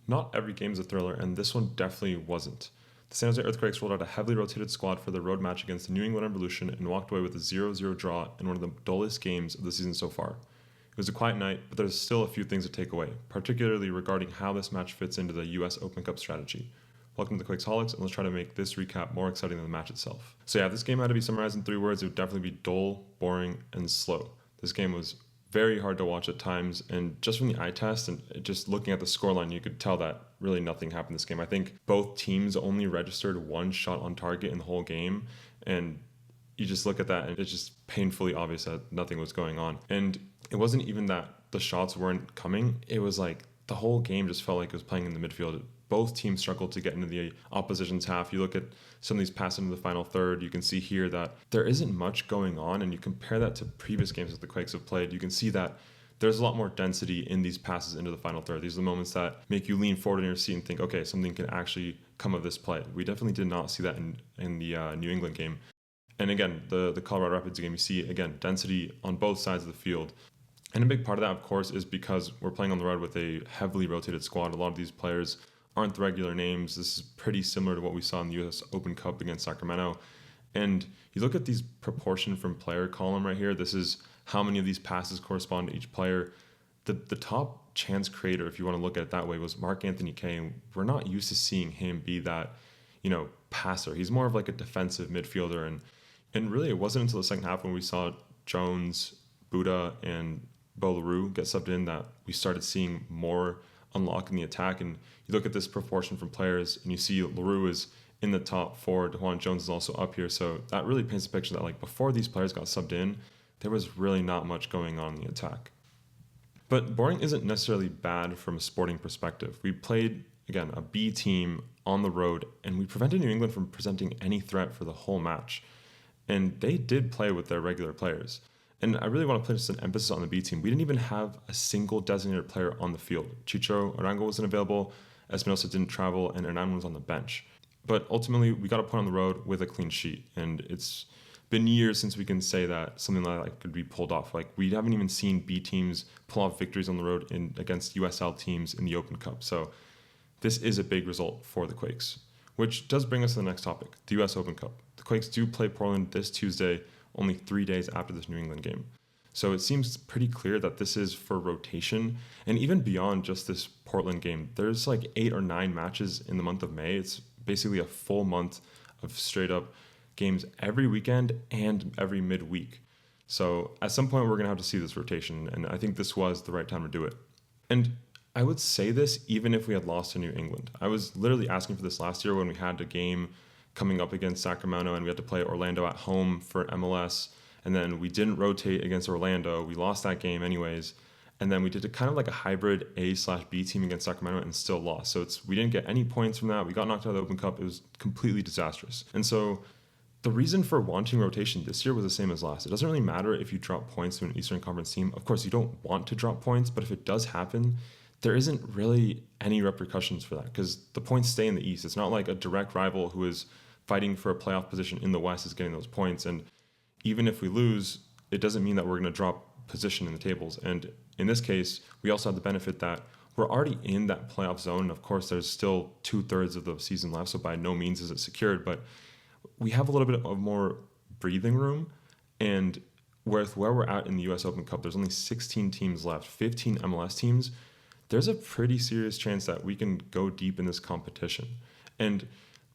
Not every game is a thriller, and this one definitely wasn't. The San Jose Earthquakes rolled out a heavily rotated squad for their road match against the New England Revolution and walked away with a 0-0 draw in one of the dullest games of the season so far. It was a quiet night, but there's still a few things to take away, particularly regarding how this match fits into the US Open Cup strategy. Welcome to the Quakesaholics, and let's try to make this recap more exciting than the match itself. So yeah, if this game had to be summarized in 3 words, it would definitely be dull, boring, and slow. This game was very hard to watch at times, and just from the eye test and just looking at the scoreline, you could tell that really nothing happened this game. I think both teams only registered 1 shot on target in the whole game, and you just look at that and it's just painfully obvious that nothing was going on. And it wasn't even that the shots weren't coming, it was like the whole game just felt like it was playing in the midfield. Both teams struggled to get into the opposition's half. You look at some of these passes into the final third, you can see here that there isn't much going on, and you compare that to previous games that the Quakes have played, you can see that there's a lot more density in these passes into the final third. These are the moments that make you lean forward in your seat and think, okay, something can actually come of this play. We definitely did not see that in the New England game. And again, the Colorado Rapids game, you see, again, density on both sides of the field. And a big part of that, of course, is because we're playing on the road with a heavily rotated squad. A lot of these players aren't the regular names. This is pretty similar to what we saw in the US Open Cup against Sacramento. And you look at these proportion from player column right here. This is how many of these passes correspond to each player. The top chance creator, if you want to look at it that way, was Marc-Anthony Kaye. And we're not used to seeing him be that, passer. He's more of like a defensive midfielder. And really, it wasn't until the second half when we saw Jones, Buda, and Bo LaRue get subbed in that we started seeing more unlock in the attack. And you look at this proportion from players and you see LaRue is in the top 4. DeJuan Jones is also up here. So that really paints a picture that like before these players got subbed in, there was really not much going on in the attack. But boring isn't necessarily bad from a sporting perspective. We played, again, a B team on the road, and we prevented New England from presenting any threat for the whole match. And they did play with their regular players. And I really want to place an emphasis on the B team. We didn't even have a single designated player on the field. Chicho Arango wasn't available, Espinosa didn't travel, and Hernan was on the bench. But ultimately, we got a point on the road with a clean sheet. And it's been years since we can say that something like that could be pulled off. Like, we haven't even seen B teams pull off victories on the road against USL teams in the Open Cup. So this is a big result for the Quakes, which does bring us to the next topic, the US Open Cup. The Quakes do play Portland this Tuesday, only 3 days after this New England game. So it seems pretty clear that this is for rotation. And even beyond just this Portland game, there's like 8 or 9 matches in the month of May. It's basically a full month of straight up games every weekend and every midweek. So at some point, we're going to have to see this rotation. And I think this was the right time to do it. And I would say this even if we had lost to New England. I was literally asking for this last year when we had a game coming up against Sacramento and we had to play Orlando at home for MLS. And then we didn't rotate against Orlando. We lost that game anyways. And then we did a kind of like a hybrid A/B team against Sacramento and still lost. So we didn't get any points from that. We got knocked out of the Open Cup. It was completely disastrous. And so the reason for wanting rotation this year was the same as last. It doesn't really matter if you drop points to an Eastern Conference team. Of course, you don't want to drop points, but if it does happen, there isn't really any repercussions for that because the points stay in the East. It's not like a direct rival who is fighting for a playoff position in the West is getting those points. And even if we lose, it doesn't mean that we're going to drop position in the tables. And in this case, we also have the benefit that we're already in that playoff zone. And of course, there's still 2/3 of the season left, so by no means is it secured. But we have a little bit of more breathing room. And with where we're at in the US Open Cup, there's only 16 teams left, 15 MLS teams. There's a pretty serious chance that we can go deep in this competition. And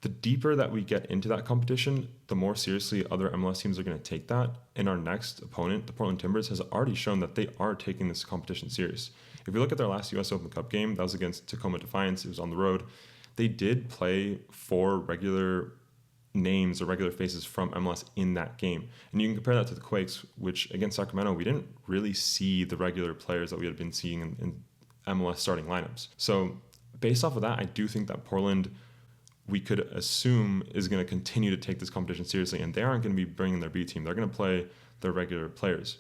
the deeper that we get into that competition, the more seriously other MLS teams are going to take that. And our next opponent, the Portland Timbers, has already shown that they are taking this competition serious. If we look at their last US Open Cup game, that was against Tacoma Defiance. It was on the road. They did play 4 regular names or regular faces from MLS in that game. And you can compare that to the Quakes, which against Sacramento, we didn't really see the regular players that we had been seeing in MLS starting lineups. So based off of that, I do think that Portland, we could assume, is going to continue to take this competition seriously, and they aren't going to be bringing their B team. They're going to play their regular players.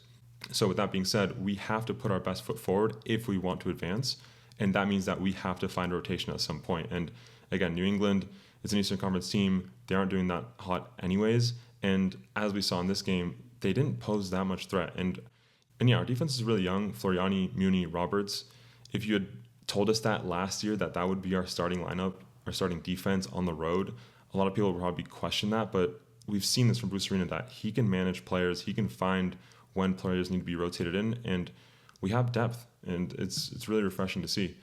So with that being said, we have to put our best foot forward if we want to advance, and that means that we have to find rotation at some point. And again, New England is an Eastern Conference team. They aren't doing that hot anyways, and as we saw in this game, they didn't pose that much threat. And yeah, our defense is really young. Floriani, Muni, Roberts. If you had told us that last year that would be our starting lineup, our starting defense on the road, a lot of people will probably question that, but we've seen this from Bruce Arena that he can manage players, he can find when players need to be rotated in, and we have depth, and it's really refreshing to see.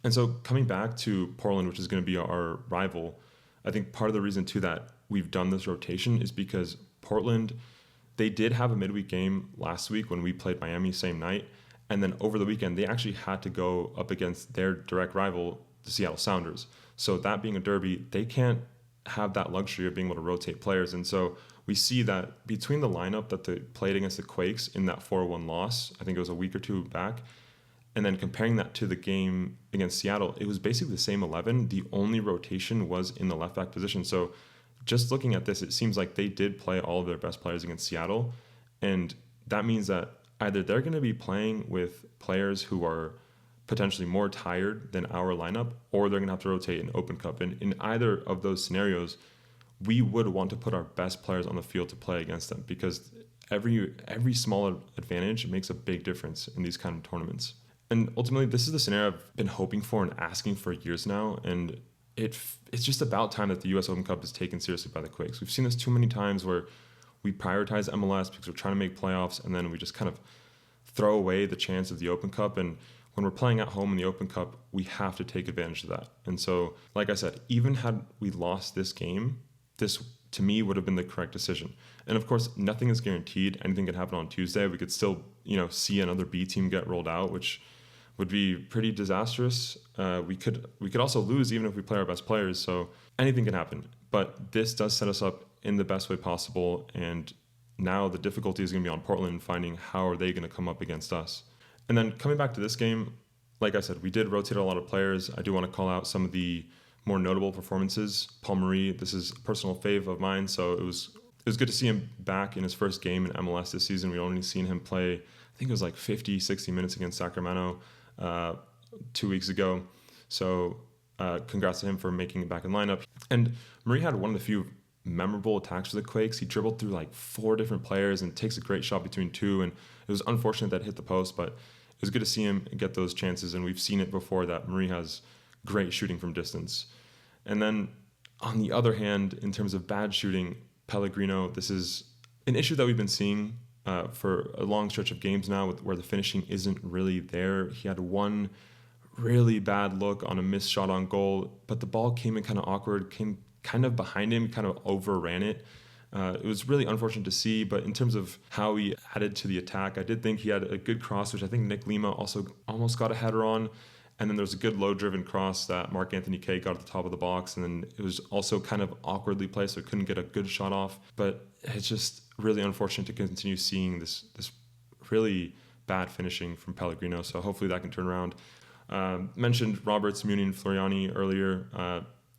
And so coming back to Portland, which is going to be our rival, I think part of the reason too that we've done this rotation is because Portland, they did have a midweek game last week when we played Miami same night. And then over the weekend, they actually had to go up against their direct rival, the Seattle Sounders. So that being a derby, they can't have that luxury of being able to rotate players. And so we see that between the lineup that they played against the Quakes in that 4-1 loss, I think it was a week or two back, and then comparing that to the game against Seattle, it was basically the same 11. The only rotation was in the left back position. So just looking at this, it seems like they did play all of their best players against Seattle. And that means that either they're going to be playing with players who are potentially more tired than our lineup, or they're going to have to rotate in Open Cup. And in either of those scenarios, we would want to put our best players on the field to play against them, because every small advantage makes a big difference in these kind of tournaments. And ultimately, this is the scenario I've been hoping for and asking for years now. And it's just about time that the U.S. Open Cup is taken seriously by the Quakes. We've seen this too many times where we prioritize MLS because we're trying to make playoffs, and then we just kind of throw away the chance of the Open Cup. And when we're playing at home in the Open Cup, we have to take advantage of that. And so, like I said, even had we lost this game, this to me would have been the correct decision. And of course, nothing is guaranteed. Anything could happen on Tuesday. We could still, see another B team get rolled out, which would be pretty disastrous. We could also lose even if we play our best players. So anything can happen. But this does set us up in the best way possible. And now the difficulty is going to be on Portland finding how are they going to come up against us. And then coming back to this game, like I said, we did rotate a lot of players. I do want to call out some of the more notable performances. Paul Marie, this is a personal fave of mine, so it was good to see him back in his first game in MLS this season. We'd only seen him play, I think it was like 50, 60 minutes against Sacramento 2 weeks ago. So congrats to him for making it back in lineup. And Marie had one of the few memorable attacks for the Quakes. He dribbled through like 4 different players and takes a great shot between 2. And it was unfortunate that it hit the post, but it was good to see him get those chances. And we've seen it before that Marie has great shooting from distance. And then on the other hand, in terms of bad shooting, Pellegrino, this is an issue that we've been seeing for a long stretch of games now, where the finishing isn't really there. He had one really bad look on a missed shot on goal, but the ball came in kind of awkward, came kind of behind him, kind of overran it. It was really unfortunate to see, but in terms of how he added to the attack, I did think he had a good cross, which I think Nick Lima also almost got a header on. And then there was a good low-driven cross that Mark Anthony Kaye got at the top of the box. And then it was also kind of awkwardly placed, so it couldn't get a good shot off. But it's just really unfortunate to continue seeing this really bad finishing from Pellegrino. So hopefully that can turn around. Mentioned Roberts, Muni, and Floriani earlier.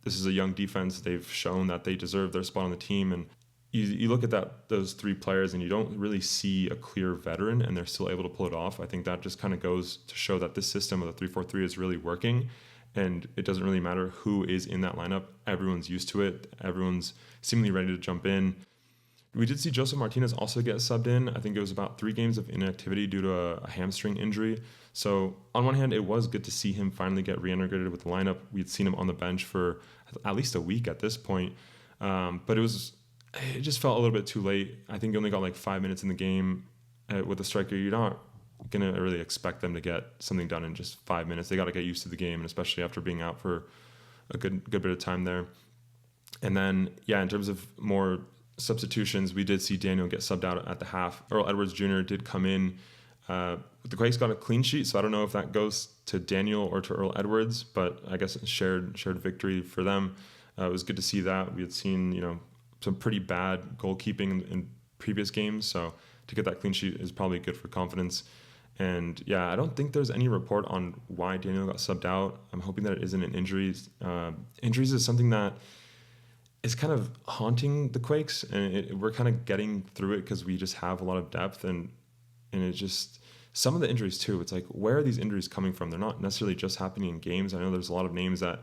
This is a young defense. They've shown that they deserve their spot on the team. And you look at those 3 players and you don't really see a clear veteran, and they're still able to pull it off. I think that just kind of goes to show that this system of the 3-4-3 is really working, and it doesn't really matter who is in that lineup. Everyone's used to it. Everyone's seemingly ready to jump in. We did see Joseph Martinez also get subbed in. I think it was about 3 games of inactivity due to a hamstring injury. So on one hand, it was good to see him finally get reintegrated with the lineup. We'd seen him on the bench for at least a week at this point, but it just felt a little bit too late. I think he only got like 5 minutes in the game with a striker. You're not going to really expect them to get something done in just 5 minutes. They got to get used to the game, and especially after being out for a good bit of time there. And then, in terms of more substitutions, we did see Daniel get subbed out at the half. Earl Edwards Jr. did come in. The Quakes got a clean sheet, so I don't know if that goes to Daniel or to Earl Edwards, but I guess it's shared victory for them. It was good to see that. We had seen, some pretty bad goalkeeping in previous games, so to get that clean sheet is probably good for confidence. And I don't think there's any report on why Daniel got subbed out. I'm hoping that it isn't an injury. Injuries is something that is kind of haunting the Quakes, and we're kind of getting through it because we just have a lot of depth, and it just, some of the injuries too, it's like, where are these injuries coming from? They're not necessarily just happening in games. I know there's a lot of names that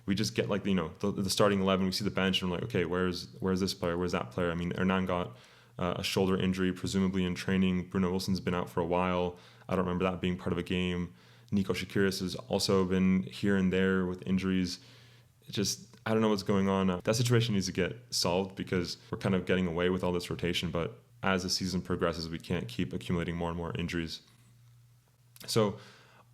we just get, like, the starting 11, we see the bench and we're like, okay, where's this player? Where's that player? I mean, Hernan got a shoulder injury, presumably in training. Bruno Wilson's been out for a while. I don't remember that being part of a game. Nico Shakiris has also been here and there with injuries. I don't know what's going on. That situation needs to get solved because we're kind of getting away with all this rotation, but as the season progresses, we can't keep accumulating more and more injuries. So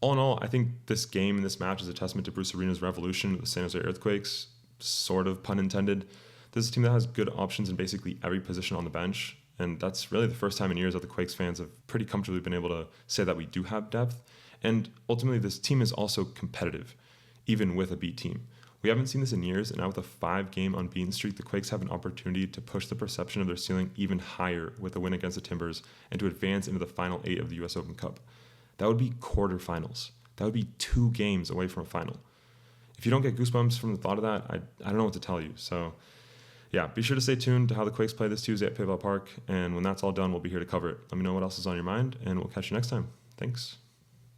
all in all, I think this game and this match is a testament to Bruce Arena's revolution with the San Jose Earthquakes, sort of pun intended. This is a team that has good options in basically every position on the bench, and that's really the first time in years that the Quakes fans have pretty comfortably been able to say that we do have depth. And ultimately, this team is also competitive, even with a beat team. We haven't seen this in years, and now with a 5-game unbeaten streak, the Quakes have an opportunity to push the perception of their ceiling even higher with a win against the Timbers and to advance into the final 8 of the US Open Cup. That would be quarterfinals. That would be 2 games away from a final. If you don't get goosebumps from the thought of that, I don't know what to tell you. So yeah, be sure to stay tuned to how the Quakes play this Tuesday at PayPal Park, and when that's all done, we'll be here to cover it. Let me know what else is on your mind, and we'll catch you next time. Thanks.